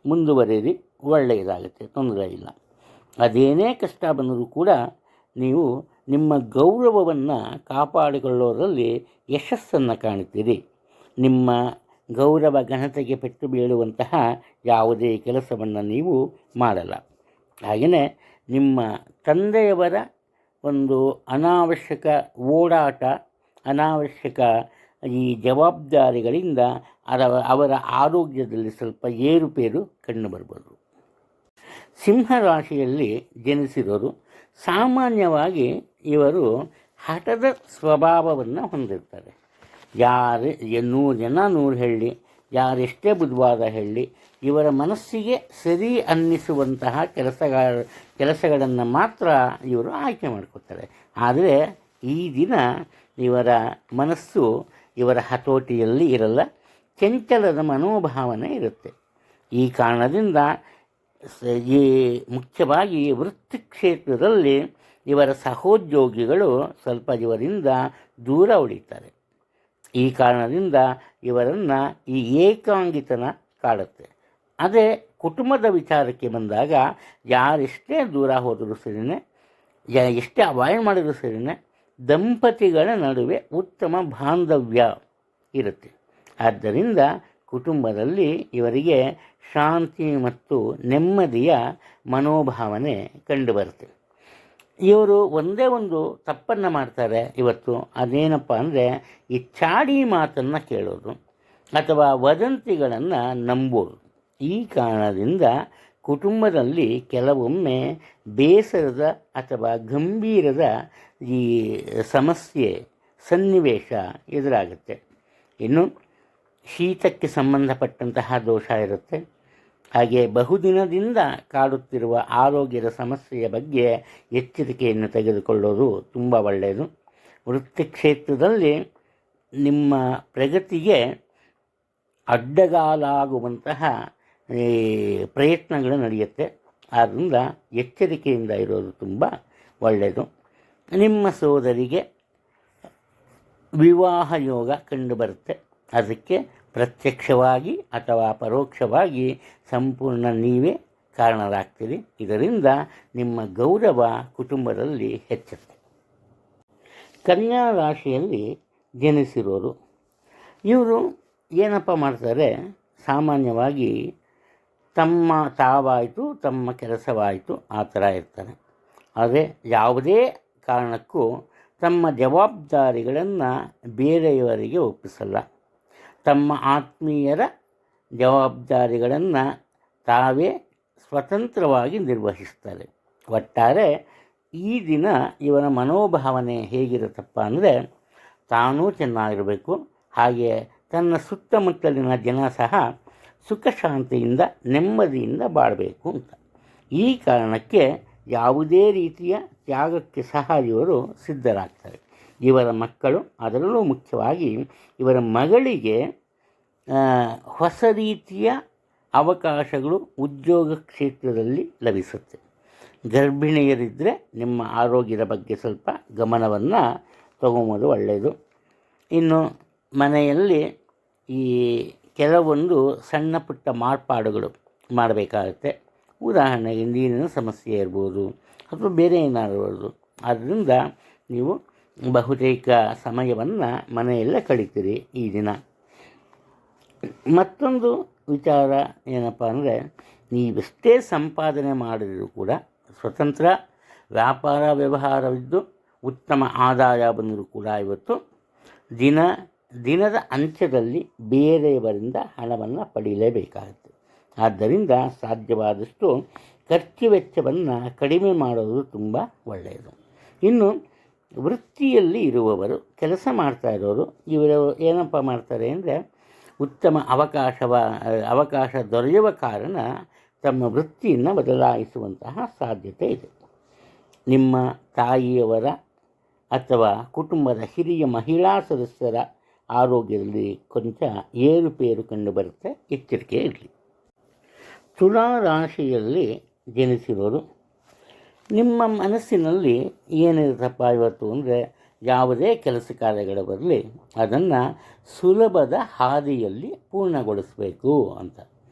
ಮುಂದುವರಿರಿ, ಒಳ್ಳೆಯದಾಗುತ್ತೆ, ತೊಂದರೆ ಇಲ್ಲ. ಅದೇನೇ ಕಷ್ಟ ಬಂದರೂ ಕೂಡ ನೀವು ನಿಮ್ಮ ಗೌರವವನ್ನು ಕಾಪಾಡಿಕೊಳ್ಳೋದರಲ್ಲಿ ಯಶಸ್ಸನ್ನು ಕಾಣುತ್ತೀರಿ. ನಿಮ್ಮ ಗೌರವ ಘನತೆಗೆ ಪೆಟ್ಟು ಬೀಳುವಂತಹ ಯಾವುದೇ ಕೆಲಸವನ್ನು ನೀವು ಮಾಡಲ್ಲ. ಹಾಗೆಯೇ ನಿಮ್ಮ ತಂದೆಯವರ ಒಂದು ಅನಾವಶ್ಯಕ ಓಡಾಟ, ಅನಾವಶ್ಯಕ ಈ ಜವಾಬ್ದಾರಿಗಳಿಂದ ಅವರ ಆರೋಗ್ಯದಲ್ಲಿ ಸ್ವಲ್ಪ ಏರುಪೇರು ಕಂಡುಬರ್ಬೋದು. ಸಿಂಹರಾಶಿಯಲ್ಲಿ ಜನಿಸಿರೋರು ಸಾಮಾನ್ಯವಾಗಿ ಇವರು ಹಠದ ಸ್ವಭಾವವನ್ನು ಹೊಂದಿರ್ತಾರೆ. 100 ಜನ 100 ಹೇಳಿ, ಯಾರೆಷ್ಟೇ ಬುದ್ಧವಾದ ಹೇಳಿ, ಇವರ ಮನಸ್ಸಿಗೆ ಸರಿ ಅನ್ನಿಸುವಂತಹ ಕೆಲಸಗಳನ್ನು ಮಾತ್ರ ಇವರು ಆಯ್ಕೆ ಮಾಡ್ಕೊತಾರೆ. ಆದರೆ ಈ ದಿನ ಇವರ ಮನಸ್ಸು ಇವರ ಹತೋಟಿಯಲ್ಲಿ ಇರಲ್ಲ, ಚಂಚಲದ ಮನೋಭಾವನೆ ಇರುತ್ತೆ. ಈ ಕಾರಣದಿಂದ ಮುಖ್ಯವಾಗಿ ವೃತ್ತಿ ಕ್ಷೇತ್ರದಲ್ಲಿ ಇವರ ಸಹೋದ್ಯೋಗಿಗಳು ಸ್ವಲ್ಪ ಇವರಿಂದ ದೂರ ಉಳಿತಾರೆ. ಈ ಕಾರಣದಿಂದ ಇವರನ್ನು ಈ ಏಕಾಂಗಿತನ ಕಾಡುತ್ತೆ. ಅದೇ ಕುಟುಂಬದ ವಿಚಾರಕ್ಕೆ ಬಂದಾಗ ಯಾರೆಷ್ಟೇ ದೂರ ಹೋದರೂ ಸರಿಯೇ, ಎಷ್ಟೇ ಅವಾಯ್ಡ್ ಮಾಡಿದರೂ ಸರಿಯೇ, ದಂಪತಿಗಳ ನಡುವೆ ಉತ್ತಮ ಬಾಂಧವ್ಯ ಇರುತ್ತೆ. ಆದ್ದರಿಂದ ಕುಟುಂಬದಲ್ಲಿ ಇವರಿಗೆ ಶಾಂತಿ ಮತ್ತು ನೆಮ್ಮದಿಯ ಮನೋಭಾವನೆ ಕಂಡುಬರುತ್ತೆ. ಇವರು ಒಂದೇ ಒಂದು ತಪ್ಪನ್ನು ಮಾಡ್ತಾರೆ ಇವತ್ತು. ಅದೇನಪ್ಪ ಅಂದರೆ ಈ ಚಾಡಿ ಮಾತನ್ನು ಕೇಳೋದು ಅಥವಾ ವದಂತಿಗಳನ್ನು ನಂಬೋದು. ಈ ಕಾರಣದಿಂದ ಕುಟುಂಬದಲ್ಲಿ ಕೆಲವೊಮ್ಮೆ ಬೇಸರದ ಅಥವಾ ಗಂಭೀರದ ಈ ಸಮಸ್ಯೆ ಸನ್ನಿವೇಶ ಎದುರಾಗುತ್ತೆ. ಇನ್ನು ಶೀತಕ್ಕೆ ಸಂಬಂಧಪಟ್ಟಂತಹ ದೋಷ ಇರುತ್ತೆ. ಹಾಗೆ ಬಹುದಿನದಿಂದ ಕಾಡುತ್ತಿರುವ ಆರೋಗ್ಯದ ಸಮಸ್ಯೆಯ ಬಗ್ಗೆ ಎಚ್ಚರಿಕೆಯನ್ನು ತೆಗೆದುಕೊಳ್ಳೋದು ತುಂಬ ಒಳ್ಳೆಯದು. ವೃತ್ತಿ ಕ್ಷೇತ್ರದಲ್ಲಿ ನಿಮ್ಮ ಪ್ರಗತಿಗೆ ಅಡ್ಡಗಾಲಾಗುವಂತಹ ಪ್ರಯತ್ನಗಳು ನಡೆಯುತ್ತೆ. ಆದ್ದರಿಂದ ಎಚ್ಚರಿಕೆಯಿಂದ ಇರೋದು ತುಂಬ ಒಳ್ಳೆಯದು. ನಿಮ್ಮ ಸೋದರಿಗೆ ವಿವಾಹ ಯೋಗ ಕಂಡುಬರುತ್ತೆ. ಅದಕ್ಕೆ ಪ್ರತ್ಯಕ್ಷವಾಗಿ ಅಥವಾ ಪರೋಕ್ಷವಾಗಿ ಸಂಪೂರ್ಣ ನೀವೇ ಕಾರಣರಾಗ್ತೀರಿ. ಇದರಿಂದ ನಿಮ್ಮ ಗೌರವ ಕುಟುಂಬದಲ್ಲಿ ಹೆಚ್ಚುತ್ತೆ. ಕನ್ಯಾ ರಾಶಿಯಲ್ಲಿ ಜನಿಸಿರೋರು ಇವರು ಏನಪ್ಪ ಮಾಡ್ತಾರೆ, ಸಾಮಾನ್ಯವಾಗಿ ತಾವಾಯಿತು ತಮ್ಮ ಕೆಲಸವಾಯಿತು ಆ ಥರ ಇರ್ತಾರೆ. ಆದರೆ ಯಾವುದೇ ಕಾರಣಕ್ಕೂ ತಮ್ಮ ಜವಾಬ್ದಾರಿಗಳನ್ನು ಬೇರೆಯವರಿಗೆ ಒಪ್ಪಿಸಲ್ಲ. ತಮ್ಮ ಆತ್ಮೀಯರ ಜವಾಬ್ದಾರಿಗಳನ್ನು ತಾವೇ ಸ್ವತಂತ್ರವಾಗಿ ನಿರ್ವಹಿಸ್ತಾರೆ. ಒಟ್ಟಾರೆ ಈ ದಿನ ಇವರ ಮನೋಭಾವನೆ ಹೇಗಿರುತ್ತಪ್ಪ ಅಂದರೆ, ತಾನೂ ಚೆನ್ನಾಗಿರಬೇಕು, ಹಾಗೆ ತನ್ನ ಸುತ್ತಮುತ್ತಲಿನ ಜನ ಸಹ ಸುಖ ಶಾಂತಿಯಿಂದ ನೆಮ್ಮದಿಯಿಂದ ಬಾಳಬೇಕು ಅಂತ. ಈ ಕಾರಣಕ್ಕೆ ಯಾವುದೇ ರೀತಿಯ ತ್ಯಾಗಕ್ಕೆ ಸಹ ಇವರು ಸಿದ್ಧರಾಗ್ತಾರೆ. ಇವರ ಮಕ್ಕಳು, ಅದರಲ್ಲೂ ಮುಖ್ಯವಾಗಿ ಇವರ ಮಗಳಿಗೆ ಹೊಸ ರೀತಿಯ ಅವಕಾಶಗಳು ಉದ್ಯೋಗ ಕ್ಷೇತ್ರದಲ್ಲಿ ಲಭಿಸುತ್ತೆ. ಗರ್ಭಿಣಿಯರಿದ್ದರೆ ನಿಮ್ಮ ಆರೋಗ್ಯದ ಬಗ್ಗೆ ಸ್ವಲ್ಪ ಗಮನವನ್ನು ತಗೊಂಬೋದು ಒಳ್ಳೆಯದು. ಇನ್ನು ಮನೆಯಲ್ಲಿ ಈ ಕೆಲವೊಂದು ಸಣ್ಣ ಪುಟ್ಟ ಮಾರ್ಪಾಡುಗಳು ಮಾಡಬೇಕಾಗುತ್ತೆ. ಉದಾಹರಣೆಗೆ ನೀರಿನ ಸಮಸ್ಯೆ ಇರ್ಬೋದು ಅಥವಾ ಬೇರೆ ಏನಾದರೂ ಇರ್ಬೋದು. ಆದ್ದರಿಂದ ನೀವು ಬಹುತೇಕ ಸಮಯವನ್ನು ಮನೆಯಲ್ಲೇ ಕಳೀತೀರಿ ಈ ದಿನ. ಮತ್ತೊಂದು ವಿಚಾರ ಏನಪ್ಪ ಅಂದರೆ, ನೀವೆಷ್ಟೇ ಸಂಪಾದನೆ ಮಾಡಿದರೂ ಕೂಡ ಸ್ವತಂತ್ರ ವ್ಯಾಪಾರ ವ್ಯವಹಾರವಿದ್ದು ಉತ್ತಮ ಆದಾಯ ಬಂದರೂ ಕೂಡ ಇವತ್ತು ದಿನದ ಅಂತ್ಯದಲ್ಲಿ ಬೇರೆಯವರಿಂದ ಹಣವನ್ನು ಪಡೆಯಲೇಬೇಕಾಗುತ್ತೆ. ಆದ್ದರಿಂದ ಸಾಧ್ಯವಾದಷ್ಟು ಖರ್ಚು ವೆಚ್ಚವನ್ನು ಕಡಿಮೆ ಮಾಡೋದು ತುಂಬ ಒಳ್ಳೆಯದು. ಇನ್ನು ವೃತ್ತಿಯಲ್ಲಿ ಇರುವವರು, ಕೆಲಸ ಮಾಡ್ತಾ ಇರೋರು, ಇವರು ಏನಪ್ಪ ಮಾಡ್ತಾರೆ ಅಂದರೆ, ಉತ್ತಮ ಅವಕಾಶ ದೊರೆಯುವ ಕಾರಣ ತಮ್ಮ ವೃತ್ತಿಯನ್ನು ಬದಲಾಯಿಸುವಂತಹ ಸಾಧ್ಯತೆ ಇದೆ. ನಿಮ್ಮ ತಾಯಿಯವರ ಅಥವಾ ಕುಟುಂಬದ ಹಿರಿಯ ಮಹಿಳಾ ಸದಸ್ಯರ ಆರೋಗ್ಯದಲ್ಲಿ ಕೊಂಚ ಏರುಪೇರು ಕಂಡುಬರುತ್ತೆ, ಎಚ್ಚರಿಕೆ ಇರಲಿ. ತುಲಾ ರಾಶಿಯಲ್ಲಿ ಜನಿಸಿರೋರು, ನಿಮ್ಮ ಮನಸ್ಸಿನಲ್ಲಿ ಏನಿರುತ್ತಪ್ಪ ಇವತ್ತು ಅಂದರೆ, ಯಾವುದೇ ಕೆಲಸ ಕಾರ್ಯಗಳು ಬರಲಿ ಅದನ್ನು ಸುಲಭದ ಹಾದಿಯಲ್ಲಿ ಪೂರ್ಣಗೊಳಿಸಬೇಕು ಅಂತ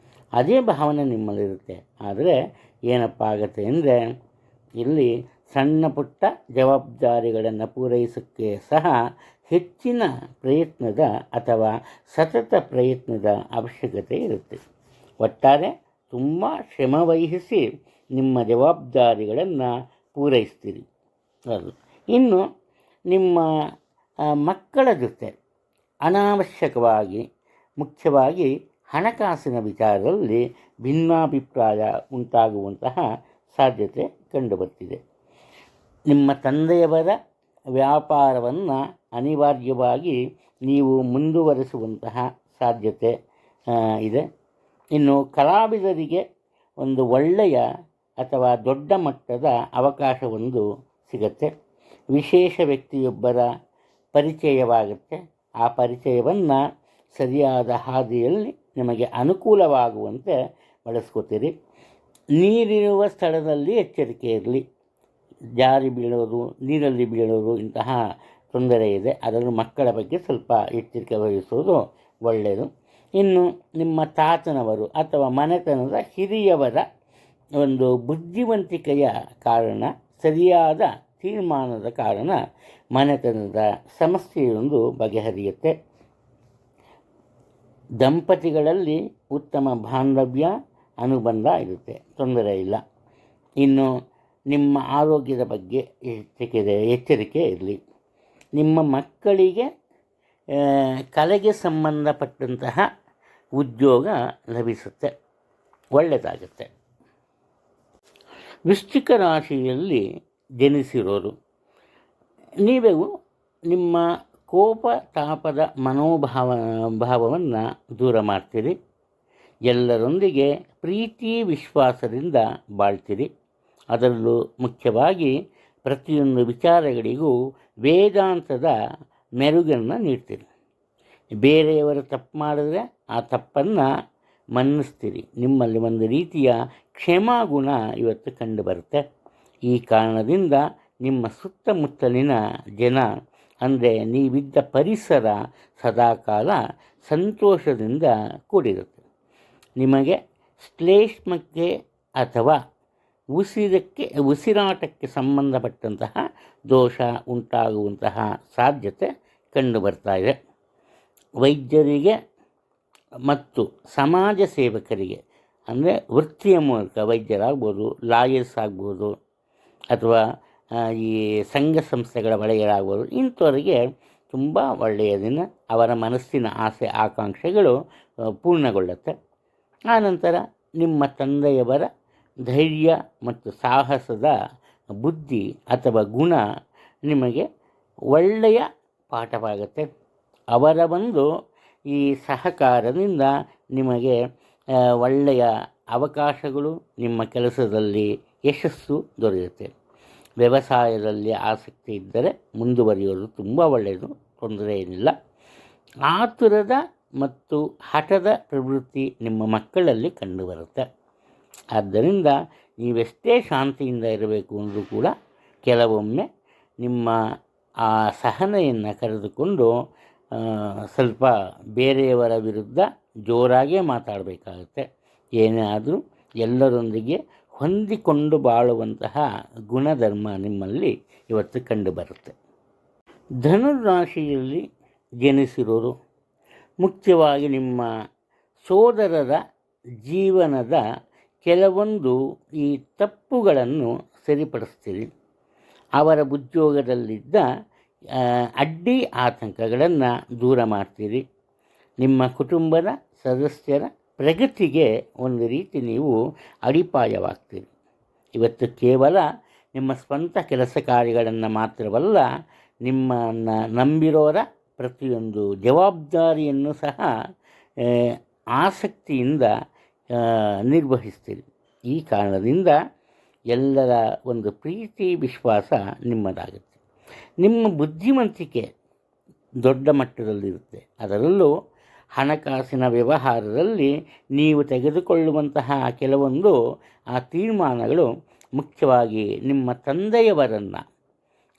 ಅದೇ ಭಾವನೆ ನಿಮ್ಮಲ್ಲಿರುತ್ತೆ. ಆದರೆ ಏನಪ್ಪ ಆಗುತ್ತೆ ಅಂದರೆ, ಇಲ್ಲಿ ಸಣ್ಣ ಪುಟ್ಟ ಜವಾಬ್ದಾರಿಗಳನ್ನು ಪೂರೈಸೋಕ್ಕೆ ಸಹ ಹೆಚ್ಚಿನ ಪ್ರಯತ್ನದ ಅಥವಾ ಸತತ ಪ್ರಯತ್ನದ ಅವಶ್ಯಕತೆ ಇರುತ್ತೆ. ಒಟ್ಟಾರೆ ತುಂಬ ಶ್ರಮವಹಿಸಿ ನಿಮ್ಮ ಜವಾಬ್ದಾರಿಗಳನ್ನು ಪೂರೈಸ್ತೀರಿ. ಅದು ಇನ್ನು ನಿಮ್ಮ ಮಕ್ಕಳ ಜೊತೆ ಅನಾವಶ್ಯಕವಾಗಿ, ಮುಖ್ಯವಾಗಿ ಹಣಕಾಸಿನ ವಿಚಾರದಲ್ಲಿ ಭಿನ್ನಾಭಿಪ್ರಾಯ ಉಂಟಾಗುವಂತಹ ಸಾಧ್ಯತೆ ಕಂಡುಬರ್ತಿದೆ. ನಿಮ್ಮ ತಂದೆಯವರ ವ್ಯಾಪಾರವನ್ನು ಅನಿವಾರ್ಯವಾಗಿ ನೀವು ಮುಂದುವರಿಸುವಂತಹ ಸಾಧ್ಯತೆ ಇದೆ. ಇನ್ನು ಕಲಾವಿದರಿಗೆ ಒಂದು ಒಳ್ಳೆಯ ಅಥವಾ ದೊಡ್ಡ ಮಟ್ಟದ ಅವಕಾಶವೊಂದು ಸಿಗುತ್ತೆ. ವಿಶೇಷ ವ್ಯಕ್ತಿಯೊಬ್ಬರ ಪರಿಚಯವಾಗುತ್ತೆ. ಆ ಪರಿಚಯವನ್ನು ಸರಿಯಾದ ಹಾದಿಯಲ್ಲಿ ನಿಮಗೆ ಅನುಕೂಲವಾಗುವಂತೆ ಬಳಸ್ಕೋತೀರಿ. ನೀರಿರುವ ಸ್ಥಳದಲ್ಲಿ ಎಚ್ಚರಿಕೆ ಇರಲಿ. ಜಾರಿ ಬೀಳೋದು, ನೀರಲ್ಲಿ ಬೀಳೋದು ಇಂತಹ ತೊಂದರೆ ಇದೆ. ಅದನ್ನು ಮಕ್ಕಳ ಬಗ್ಗೆ ಸ್ವಲ್ಪ ಎಚ್ಚರಿಕೆ ವಹಿಸೋದು ಒಳ್ಳೆಯದು. ಇನ್ನು ನಿಮ್ಮ ತಾತನವರು ಅಥವಾ ಮನೆತನದ ಹಿರಿಯವರ ಒಂದು ಬುದ್ಧಿವಂತಿಕೆಯ ಕಾರಣ, ಸರಿಯಾದ ತೀರ್ಮಾನದ ಕಾರಣ ಮನೆತನದ ಸಮಸ್ಯೆಯೊಂದು ಬಗೆಹರಿಯುತ್ತೆ. ದಂಪತಿಗಳಲ್ಲಿ ಉತ್ತಮ ಬಾಂಧವ್ಯ ಅನುಬಂಧ ಇರುತ್ತೆ, ತೊಂದರೆ ಇಲ್ಲ. ಇನ್ನು ನಿಮ್ಮ ಆರೋಗ್ಯದ ಬಗ್ಗೆ ಎಚ್ಚರಿಕೆ ಇರಲಿ. ನಿಮ್ಮ ಮಕ್ಕಳಿಗೆ ಕಲೆಗೆ ಸಂಬಂಧಪಟ್ಟಂತಹ ಉದ್ಯೋಗ ಲಭಿಸುತ್ತೆ, ಒಳ್ಳೆಯದಾಗುತ್ತೆ. ವೃಶ್ಚಿಕ ರಾಶಿಯಲ್ಲಿ ಜನಿಸಿರೋರು, ನೀವು ನಿಮ್ಮ ಕೋಪ ತಾಪದ ಭಾವವನ್ನು ದೂರ ಮಾಡ್ತೀರಿ. ಎಲ್ಲರೊಂದಿಗೆ ಪ್ರೀತಿ ವಿಶ್ವಾಸದಿಂದ ಬಾಳ್ತೀರಿ. ಅದರಲ್ಲೂ ಮುಖ್ಯವಾಗಿ ಪ್ರತಿಯೊಂದು ವಿಚಾರಗಳಿಗೂ ವೇದಾಂತದ ಮೆರುಗನ್ನು ನೀಡ್ತೀರಿ. ಬೇರೆಯವರು ತಪ್ಪು ಮಾಡಿದ್ರೆ ಆ ತಪ್ಪನ್ನು ಮನ್ನಿಸ್ತೀರಿ. ನಿಮ್ಮಲ್ಲಿ ಒಂದು ರೀತಿಯ ಕ್ಷಮಾಗುಣ ಇವತ್ತು ಕಂಡುಬರುತ್ತೆ. ಈ ಕಾರಣದಿಂದ ನಿಮ್ಮ ಸುತ್ತಮುತ್ತಲಿನ ಜನ, ಅಂದರೆ ನೀವಿದ್ದ ಪರಿಸರ ಸದಾಕಾಲ ಸಂತೋಷದಿಂದ ಕೂಡಿರುತ್ತೆ. ನಿಮಗೆ ಶ್ಲೇಷ್ಮಕ್ಕೆ ಅಥವಾ ಉಸಿರಾಟಕ್ಕೆ ಸಂಬಂಧಪಟ್ಟಂತಹ ದೋಷ ಉಂಟಾಗುವಂತಹ ಸಾಧ್ಯತೆ ಕಂಡುಬರ್ತಾ ಇದೆ. ವೈದ್ಯರಿಗೆ ಮತ್ತು ಸಮಾಜ ಸೇವಕರಿಗೆ, ಅಂದರೆ ವೃತ್ತಿಯ ಮೂಲಕ ವೈದ್ಯರಾಗ್ಬೋದು, ಲಾಯರ್ಸ್ ಆಗ್ಬೋದು, ಅಥವಾ ಈ ಸಂಘ ಸಂಸ್ಥೆಗಳ ಒಳಗರಾಗ್ಬೋದು, ಇಂಥವರಿಗೆ ತುಂಬ ಒಳ್ಳೆಯ ದಿನ. ಅವರ ಮನಸ್ಸಿನ ಆಸೆ ಆಕಾಂಕ್ಷೆಗಳು ಪೂರ್ಣಗೊಳ್ಳುತ್ತೆ. ಆನಂತರ ನಿಮ್ಮ ತಂದೆಯವರ ಧೈರ್ಯ ಮತ್ತು ಸಾಹಸದ ಬುದ್ಧಿ ಅಥವಾ ಗುಣ ನಿಮಗೆ ಒಳ್ಳೆಯ ಪಾಠವಾಗುತ್ತೆ. ಅವರ ಒಂದು ಈ ಸಹಕಾರದಿಂದ ನಿಮಗೆ ಒಳ್ಳೆಯ ಅವಕಾಶಗಳು, ನಿಮ್ಮ ಕೆಲಸದಲ್ಲಿ ಯಶಸ್ಸು ದೊರೆಯುತ್ತೆ. ವ್ಯವಸಾಯದಲ್ಲಿ ಆಸಕ್ತಿ ಇದ್ದರೆ ಮುಂದುವರಿಯೋದು ತುಂಬ ಒಳ್ಳೆಯದು, ತೊಂದರೆ ಏನಿಲ್ಲ. ಆತುರದ ಮತ್ತು ಹಠದ ಪ್ರವೃತ್ತಿ ನಿಮ್ಮ ಮಕ್ಕಳಲ್ಲಿ ಕಂಡುಬರುತ್ತೆ. ಆದ್ದರಿಂದ ನೀವೆಷ್ಟೇ ಶಾಂತಿಯಿಂದ ಇರಬೇಕು ಅಂದರೂ ಕೂಡ ಕೆಲವೊಮ್ಮೆ ನಿಮ್ಮ ಆ ಸಹನೆಯನ್ನು ಕರೆದುಕೊಂಡು ಸ್ವಲ್ಪ ಬೇರೆಯವರ ವಿರುದ್ಧ ಜೋರಾಗೇ ಮಾತಾಡಬೇಕಾಗುತ್ತೆ. ಏನೇ ಆದರೂ ಎಲ್ಲರೊಂದಿಗೆ ಹೊಂದಿಕೊಂಡು ಬಾಳುವಂತಹ ಗುಣಧರ್ಮ ನಿಮ್ಮಲ್ಲಿ ಇವತ್ತು ಕಂಡುಬರುತ್ತೆ. ಧನುರಾಶಿಯಲ್ಲಿ ಜನಿಸಿರೋರು ಮುಖ್ಯವಾಗಿ ನಿಮ್ಮ ಸೋದರರ ಜೀವನದ ಕೆಲವೊಂದು ಈ ತಪ್ಪುಗಳನ್ನು ಸರಿಪಡಿಸ್ತೀರಿ. ಅವರ ಉದ್ಯೋಗದಲ್ಲಿದ್ದ ಅಡ್ಡಿ ಆತಂಕಗಳನ್ನು ದೂರ ಮಾಡ್ತೀರಿ. ನಿಮ್ಮ ಕುಟುಂಬದ ಸದಸ್ಯರ ಪ್ರಗತಿಗೆ ಒಂದು ರೀತಿ ನೀವು ಅಡಿಪಾಯವಾಗ್ತೀರಿ. ಇವತ್ತು ಕೇವಲ ನಿಮ್ಮ ಸ್ವಂತ ಕೆಲಸ ಕಾರ್ಯಗಳನ್ನು ಮಾತ್ರವಲ್ಲ, ನಿಮ್ಮನ್ನು ನಂಬಿರೋರ ಪ್ರತಿಯೊಂದು ಜವಾಬ್ದಾರಿಯನ್ನು ಸಹ ಆಸಕ್ತಿಯಿಂದ ನಿರ್ವಹಿಸ್ತೀರಿ. ಈ ಕಾರಣದಿಂದ ಎಲ್ಲರ ಒಂದು ಪ್ರೀತಿ ವಿಶ್ವಾಸ ನಿಮ್ಮದಾಗುತ್ತೆ. ನಿಮ್ಮ ಬುದ್ಧಿವಂತಿಕೆ ದೊಡ್ಡ ಮಟ್ಟದಲ್ಲಿರುತ್ತೆ. ಅದರಲ್ಲೂ ಹಣಕಾಸಿನ ವ್ಯವಹಾರದಲ್ಲಿ ನೀವು ತೆಗೆದುಕೊಳ್ಳುವಂತಹ ಕೆಲವೊಂದು ಆ ತೀರ್ಮಾನಗಳು ಮುಖ್ಯವಾಗಿ ನಿಮ್ಮ ತಂದೆಯವರನ್ನು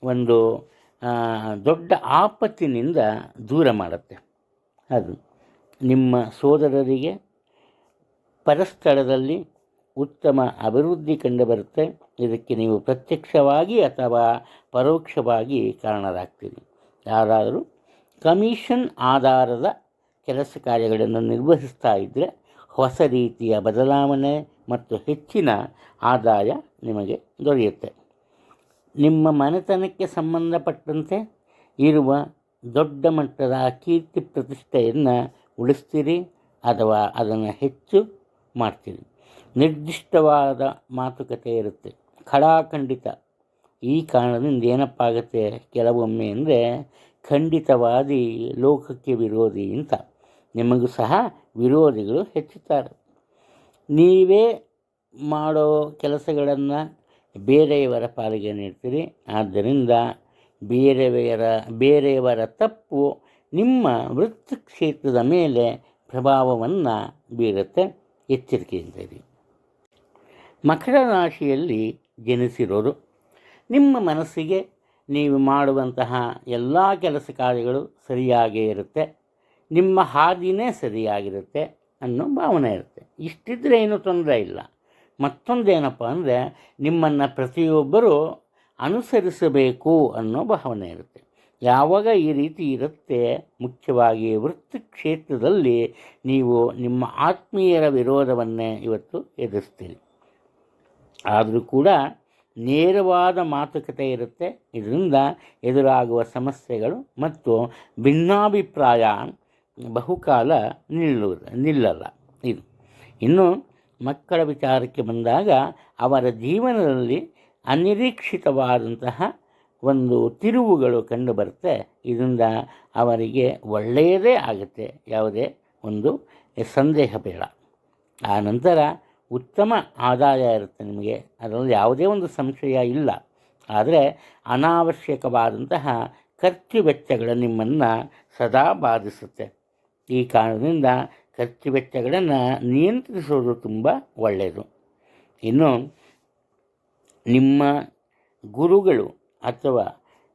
ಒಂದು ದೊಡ್ಡ ಆಪತ್ತಿನಿಂದ ದೂರ ಮಾಡುತ್ತೆ. ಅದು ನಿಮ್ಮ ಸೋದರರಿಗೆ ಪರಸ್ಥಳದಲ್ಲಿ ಉತ್ತಮ ಅಭಿವೃದ್ಧಿ ಕಂಡುಬರುತ್ತೆ. ಇದಕ್ಕೆ ನೀವು ಪ್ರತ್ಯಕ್ಷವಾಗಿ ಅಥವಾ ಪರೋಕ್ಷವಾಗಿ ಕಾರಣರಾಗ್ತೀರಿ. ಯಾರಾದರೂ ಕಮಿಷನ್ ಆಧಾರದ ಕೆಲಸ ಕಾರ್ಯಗಳನ್ನು ನಿರ್ವಹಿಸ್ತಾ ಇದ್ದರೆ ಹೊಸ ರೀತಿಯ ಬದಲಾವಣೆ ಮತ್ತು ಹೆಚ್ಚಿನ ಆದಾಯ ನಿಮಗೆ ದೊರೆಯುತ್ತೆ. ನಿಮ್ಮ ಮನೆತನಕ್ಕೆ ಸಂಬಂಧಪಟ್ಟಂತೆ ಇರುವ ದೊಡ್ಡ ಮಟ್ಟದ ಕೀರ್ತಿ ಪ್ರತಿಷ್ಠೆಯನ್ನು ಉಳಿಸ್ತೀರಿ ಅಥವಾ ಅದನ್ನು ಹೆಚ್ಚು ಮಾಡ್ತೀರಿ. ನಿರ್ದಿಷ್ಟವಾದ ಮಾತುಕತೆ ಇರುತ್ತೆ, ಖಡಾಖಂಡಿತ. ಈ ಕಾರಣದಿಂದ ಏನಪ್ಪ ಆಗುತ್ತೆ ಕೆಲವೊಮ್ಮೆ ಅಂದರೆ ಖಂಡಿತವಾದಿ ಲೋಕಕ್ಕೆ ವಿರೋಧಿ ಅಂತ ನಿಮಗೂ ಸಹ ವಿರೋಧಿಗಳು ಹೆಚ್ಚುತ್ತಾರೆ. ನೀವೇ ಮಾಡೋ ಕೆಲಸಗಳನ್ನು ಬೇರೆಯವರ ಪಾಲಿಗೆ ನೀಡ್ತೀರಿ. ಆದ್ದರಿಂದ ಬೇರೆಯವರ ತಪ್ಪು ನಿಮ್ಮ ವೃತ್ತಿ ಕ್ಷೇತ್ರದ ಮೇಲೆ ಪ್ರಭಾವವನ್ನು ಬೀರುತ್ತೆ. ಎಚ್ಚರಿಕೆಯಿಂದ ಇರಿ. ಮಕರ ರಾಶಿಯಲ್ಲಿ ಜನಿಸಿರೋರು ನಿಮ್ಮ ಮನಸ್ಸಿಗೆ ನೀವು ಮಾಡುವಂತಹ ಎಲ್ಲ ಕೆಲಸ ಕಾರ್ಯಗಳು ಸರಿಯಾಗೇ ಇರುತ್ತೆ, ನಿಮ್ಮ ಹಾದಿನೇ ಸರಿಯಾಗಿರುತ್ತೆ ಅನ್ನೋ ಭಾವನೆ ಇರುತ್ತೆ. ಇಷ್ಟಿದ್ರೆ ಏನೂ ತೊಂದರೆ ಇಲ್ಲ. ಮತ್ತೊಂದೇನಪ್ಪ ಅಂದರೆ ನಿಮ್ಮನ್ನು ಪ್ರತಿಯೊಬ್ಬರೂ ಅನುಸರಿಸಬೇಕು ಅನ್ನೋ ಭಾವನೆ ಇರುತ್ತೆ. ಯಾವಾಗ ಈ ರೀತಿ ಇರುತ್ತೆ, ಮುಖ್ಯವಾಗಿ ವೃತ್ತಿ ಕ್ಷೇತ್ರದಲ್ಲಿ ನೀವು ನಿಮ್ಮ ಆತ್ಮೀಯರ ವಿರೋಧವನ್ನೇ ಇವತ್ತು ಎದುರಿಸ್ತೀರಿ. ಆದರೂ ಕೂಡ ನೇರವಾದ ಮಾತುಕತೆ ಇರುತ್ತೆ. ಇದರಿಂದ ಎದುರಾಗುವ ಸಮಸ್ಯೆಗಳು ಮತ್ತು ಭಿನ್ನಾಭಿಪ್ರಾಯ ಬಹುಕಾಲ ನಿಲ್ಲಲ್ಲ. ಇದು ಇನ್ನು ಮಕ್ಕಳ ವಿಚಾರಕ್ಕೆ ಬಂದಾಗ ಅವರ ಜೀವನದಲ್ಲಿ ಅನಿರೀಕ್ಷಿತವಾದಂತಹ ಒಂದು ತಿರುವುಗಳು ಕಂಡುಬರುತ್ತೆ. ಇದರಿಂದ ಅವರಿಗೆ ಒಳ್ಳೆಯದೇ ಆಗುತ್ತೆ, ಯಾವುದೇ ಒಂದು ಸಂದೇಹ ಬೇಡ. ಆ ನಂತರ ಉತ್ತಮ ಆದಾಯ ಇರುತ್ತೆ ನಿಮಗೆ, ಅದರಲ್ಲಿ ಯಾವುದೇ ಒಂದು ಸಂಶಯ ಇಲ್ಲ. ಆದರೆ ಅನಾವಶ್ಯಕವಾದಂತಹ ಖರ್ಚು ವೆಚ್ಚಗಳು ನಿಮ್ಮನ್ನು ಸದಾ ಬಾಧಿಸುತ್ತೆ. ಈ ಕಾರಣದಿಂದ ಖರ್ಚು ವೆಚ್ಚಗಳನ್ನು ನಿಯಂತ್ರಿಸೋದು ತುಂಬ ಒಳ್ಳೆಯದು. ಇನ್ನು ನಿಮ್ಮ ಗುರುಗಳು ಅಥವಾ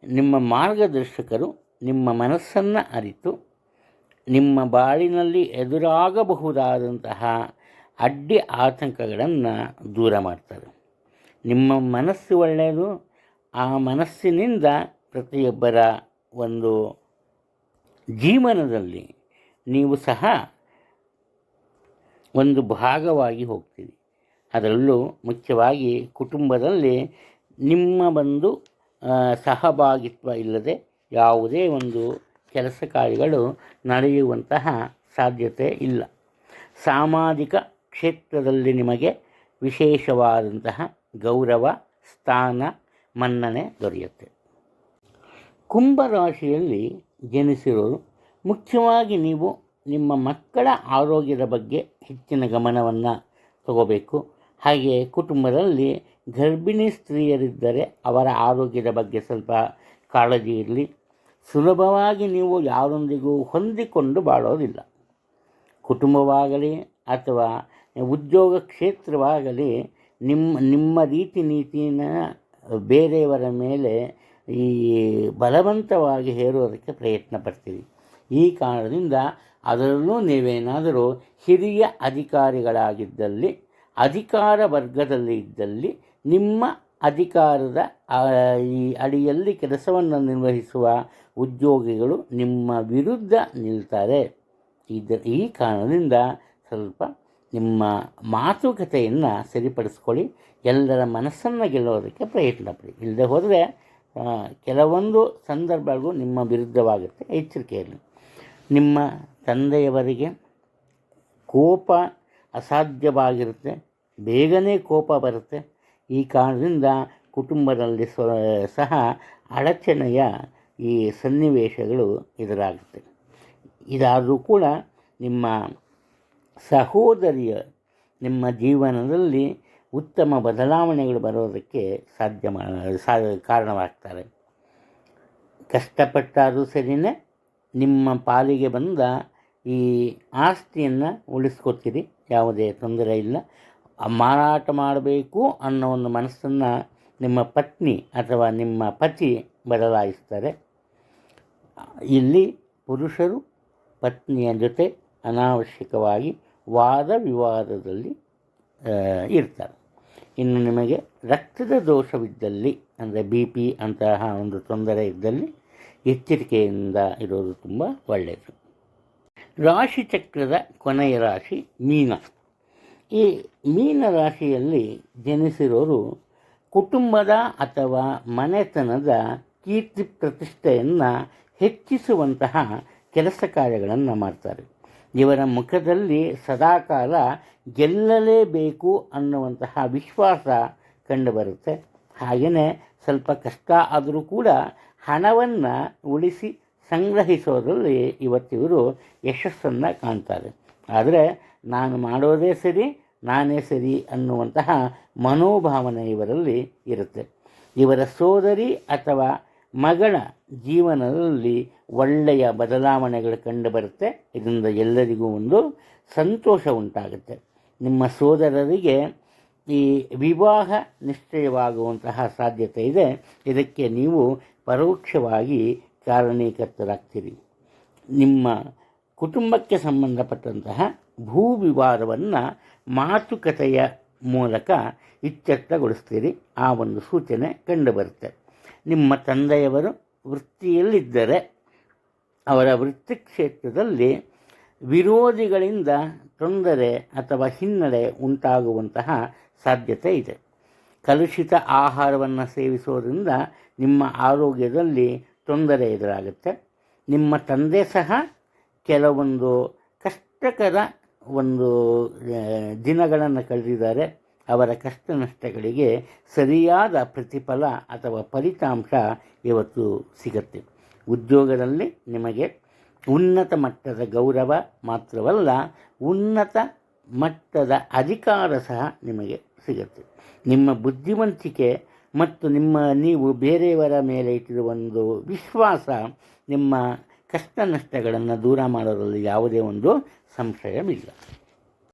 ನಿಮ್ಮ ಮಾರ್ಗದರ್ಶಕರು ನಿಮ್ಮ ಮನಸ್ಸನ್ನು ಅರಿತು ನಿಮ್ಮ ಬಾಳಿನಲ್ಲಿ ಎದುರಾಗಬಹುದಾದಂತಹ ಅಡ್ಡಿ ಆತಂಕಗಳನ್ನು ದೂರ ಮಾಡ್ತಾರೆ. ನಿಮ್ಮ ಮನಸ್ಸು ಒಳ್ಳೆಯದು. ಆ ಮನಸ್ಸಿನಿಂದ ಪ್ರತಿಯೊಬ್ಬರ ಒಂದು ಜೀವನದಲ್ಲಿ ನೀವು ಸಹ ಒಂದು ಭಾಗವಾಗಿ ಹೋಗ್ತೀರಿ. ಅದರಲ್ಲೂ ಮುಖ್ಯವಾಗಿ ಕುಟುಂಬದಲ್ಲಿ ನಿಮ್ಮ ಒಂದು ಸಹಭಾಗಿತ್ವ ಇಲ್ಲದೆ ಯಾವುದೇ ಒಂದು ಕೆಲಸ ಕಾರ್ಯಗಳು ನಡೆಯುವಂತಹ ಸಾಧ್ಯತೆ ಇಲ್ಲ. ಸಾಮಾಜಿಕ ಕ್ಷೇತ್ರದಲ್ಲಿ ನಿಮಗೆ ವಿಶೇಷವಾದಂತಹ ಗೌರವ, ಸ್ಥಾನ, ಮನ್ನಣೆ ದೊರೆಯುತ್ತೆ. ಕುಂಭರಾಶಿಯಲ್ಲಿ ಜನಿಸಿರೋರು ಮುಖ್ಯವಾಗಿ ನೀವು ನಿಮ್ಮ ಮಕ್ಕಳ ಆರೋಗ್ಯದ ಬಗ್ಗೆ ಹೆಚ್ಚಿನ ಗಮನವನ್ನು ತಗೋಬೇಕು. ಹಾಗೆ ಕುಟುಂಬದಲ್ಲಿ ಗರ್ಭಿಣಿ ಸ್ತ್ರೀಯರಿದ್ದರೆ ಅವರ ಆರೋಗ್ಯದ ಬಗ್ಗೆ ಸ್ವಲ್ಪ ಕಾಳಜಿ ಇರಲಿ. ಸುಲಭವಾಗಿ ನೀವು ಯಾರೊಂದಿಗೂ ಹೊಂದಿಕೊಂಡು ಬಾಳೋದಿಲ್ಲ. ಕುಟುಂಬವಾಗಲಿ ಅಥವಾ ಉದ್ಯೋಗ ಕ್ಷೇತ್ರವಾಗಲಿ ನಿಮ್ಮ ರೀತಿ ನೀತಿನ ಬೇರೆಯವರ ಮೇಲೆ ಈ ಬಲವಂತವಾಗಿ ಹೇರೋದಕ್ಕೆ ಪ್ರಯತ್ನ ಪಡ್ತೀವಿ. ಈ ಕಾರಣದಿಂದ ಅದರಲ್ಲೂ ನೀವೇನಾದರೂ ಹಿರಿಯ ಅಧಿಕಾರಿಗಳಾಗಿದ್ದಲ್ಲಿ, ಅಧಿಕಾರ ವರ್ಗದಲ್ಲಿ ಇದ್ದಲ್ಲಿ, ನಿಮ್ಮ ಅಧಿಕಾರದ ಈ ಅಡಿಯಲ್ಲಿ ಕೆಲಸವನ್ನು ನಿರ್ವಹಿಸುವ ಉದ್ಯೋಗಿಗಳು ನಿಮ್ಮ ವಿರುದ್ಧ ನಿಲ್ತಾರೆ. ಈ ಕಾರಣದಿಂದ ಸ್ವಲ್ಪ ನಿಮ್ಮ ಮಾತುಕತೆಯನ್ನು ಸರಿಪಡಿಸ್ಕೊಳ್ಳಿ. ಎಲ್ಲರ ಮನಸ್ಸನ್ನು ಗೆಲ್ಲೋದಕ್ಕೆ ಪ್ರಯತ್ನ ಪಡಿ. ಇಲ್ಲದೆ ಹೋದರೆ ಕೆಲವೊಂದು ಸಂದರ್ಭಗಳು ನಿಮ್ಮ ವಿರುದ್ಧವಾಗುತ್ತೆ. ಎಚ್ಚರಿಕೆಯಲ್ಲಿ. ನಿಮ್ಮ ತಂದೆಯವರಿಗೆ ಕೋಪ ಅಸಾಧ್ಯವಾಗಿರುತ್ತೆ, ಬೇಗನೆ ಕೋಪ ಬರುತ್ತೆ. ಈ ಕಾರಣದಿಂದ ಕುಟುಂಬದಲ್ಲಿ ಸಹ ಅಡಚಣೆಯ ಈ ಸನ್ನಿವೇಶಗಳು ಎದುರಾಗುತ್ತೆ. ಇದಾದರೂ ಕೂಡ ನಿಮ್ಮ ಸಹೋದರಿಯ ನಿಮ್ಮ ಜೀವನದಲ್ಲಿ ಉತ್ತಮ ಬದಲಾವಣೆಗಳು ಬರೋದಕ್ಕೆ ಕಾರಣವಾಗ್ತಾರೆ. ಕಷ್ಟಪಟ್ಟಾದರೂ ಸರಿಯೇ ನಿಮ್ಮ ಪಾಲಿಗೆ ಬಂದ ಈ ಆಸ್ತಿಯನ್ನು ಉಳಿಸ್ಕೊತೀರಿ, ಯಾವುದೇ ತೊಂದರೆ ಇಲ್ಲ. ಮಾರಾಟ ಮಾಡಬೇಕು ಅನ್ನೋ ಒಂದು ಮನಸ್ಸನ್ನು ನಿಮ್ಮ ಪತ್ನಿ ಅಥವಾ ನಿಮ್ಮ ಪತಿ ಬದಲಾಯಿಸ್ತಾರೆ. ಇಲ್ಲಿ ಪುರುಷರು ಪತ್ನಿಯ ಜೊತೆ ಅನಾವಶ್ಯಕವಾಗಿ ವಾದ ವಿವಾದದಲ್ಲಿ ಇರ್ತಾರೆ. ಇನ್ನು ನಿಮಗೆ ರಕ್ತದ ದೋಷವಿದ್ದಲ್ಲಿ, ಅಂದರೆ BP ಅಂತಹ ಒಂದು ತೊಂದರೆ ಇದ್ದಲ್ಲಿ ಎಚ್ಚರಿಕೆಯಿಂದ ಇರೋದು ತುಂಬ ಒಳ್ಳೆಯದು. ರಾಶಿಚಕ್ರದ ಕೊನೆಯ ರಾಶಿ ಮೀನ. ಈ ಮೀನ ರಾಶಿಯಲ್ಲಿ ಜನಿಸಿರೋರು ಕುಟುಂಬದ ಅಥವಾ ಮನೆತನದ ಕೀರ್ತಿ ಪ್ರತಿಷ್ಠೆಯನ್ನು ಹೆಚ್ಚಿಸುವಂತಹ ಕೆಲಸ ಕಾರ್ಯಗಳನ್ನು ಮಾಡ್ತಾರೆ. ಇವರ ಮುಖದಲ್ಲಿ ಸದಾಕಾಲ ಗೆಲ್ಲಲೇಬೇಕು ಅನ್ನುವಂತಹ ವಿಶ್ವಾಸ ಕಂಡುಬರುತ್ತೆ. ಹಾಗೆಯೇ ಸ್ವಲ್ಪ ಕಷ್ಟ ಆದರೂ ಕೂಡ ಹಣವನ್ನು ಉಳಿಸಿ ಸಂಗ್ರಹಿಸೋದ್ರಲ್ಲಿ ಇವತ್ತಿವರು ಯಶಸ್ಸನ್ನು ಕಾಣ್ತಾರೆ. ಆದರೆ ನಾನು ಮಾಡೋದೇ ಸರಿ, ನಾನೇ ಸರಿ ಅನ್ನುವಂತಹ ಮನೋಭಾವನೆ ಇವರಲ್ಲಿ ಇರುತ್ತೆ. ಇವರ ಸೋದರಿ ಅಥವಾ ಮಗಳ ಜೀವನದಲ್ಲಿ ಒಳ್ಳೆಯ ಬದಲಾವಣೆಗಳು ಕಂಡುಬರುತ್ತೆ. ಇದರಿಂದ ಎಲ್ಲರಿಗೂ ಒಂದು ಸಂತೋಷ ಉಂಟಾಗುತ್ತೆ. ನಿಮ್ಮ ಸೋದರರಿಗೆ ಈ ವಿವಾಹ ನಿಶ್ಚಯವಾಗುವಂತಹ ಸಾಧ್ಯತೆ ಇದೆ. ಇದಕ್ಕೆ ನೀವು ಪರೋಕ್ಷವಾಗಿ ಕಾರಣೀಕರ್ತರಾಗ್ತೀರಿ. ನಿಮ್ಮ ಕುಟುಂಬಕ್ಕೆ ಸಂಬಂಧಪಟ್ಟಂತಹ ಭೂ ವಿವಾದವನ್ನು ಮಾತುಕತೆಯ ಮೂಲಕ ಇತ್ಯರ್ಥಗೊಳಿಸ್ತೀರಿ. ಆ ಒಂದು ಸೂಚನೆ ಕಂಡುಬರುತ್ತೆ. ನಿಮ್ಮ ತಂದೆಯವರು ವೃತ್ತಿಯಲ್ಲಿದ್ದರೆ ಅವರ ವೃತ್ತಿ ಕ್ಷೇತ್ರದಲ್ಲಿ ವಿರೋಧಿಗಳಿಂದ ತೊಂದರೆ ಅಥವಾ ಹಿನ್ನಡೆ ಉಂಟಾಗುವಂತಹ ಸಾಧ್ಯತೆ ಇದೆ. ಕಲುಷಿತ ಆಹಾರವನ್ನು ಸೇವಿಸೋದ್ರಿಂದ ನಿಮ್ಮ ಆರೋಗ್ಯದಲ್ಲಿ ತೊಂದರೆ ಎದುರಾಗುತ್ತೆ. ನಿಮ್ಮ ತಂದೆ ಸಹ ಕೆಲವೊಂದು ಕಷ್ಟಕರ ಒಂದು ದಿನಗಳನ್ನು ಕಳೆದಿದ್ದಾರೆ. ಅವರ ಕಷ್ಟ ನಷ್ಟಗಳಿಗೆ ಸರಿಯಾದ ಪ್ರತಿಫಲ ಅಥವಾ ಫಲಿತಾಂಶ ಇವತ್ತು ಸಿಗುತ್ತೆ. ಉದ್ಯೋಗದಲ್ಲಿ ನಿಮಗೆ ಉನ್ನತ ಮಟ್ಟದ ಗೌರವ ಮಾತ್ರವಲ್ಲ, ಉನ್ನತ ಮಟ್ಟದ ಅಧಿಕಾರ ಸಹ ನಿಮಗೆ ಸಿಗುತ್ತೆ. ನಿಮ್ಮ ಬುದ್ಧಿವಂತಿಕೆ ಮತ್ತು ನೀವು ಬೇರೆಯವರ ಮೇಲೆ ಇಟ್ಟಿರುವ ಒಂದು ವಿಶ್ವಾಸ ನಿಮ್ಮ ಕಷ್ಟ ನಷ್ಟಗಳನ್ನು ದೂರ ಮಾಡೋದ್ರಲ್ಲಿ ಯಾವುದೇ ಒಂದು ಸಂಶಯವಿಲ್ಲ.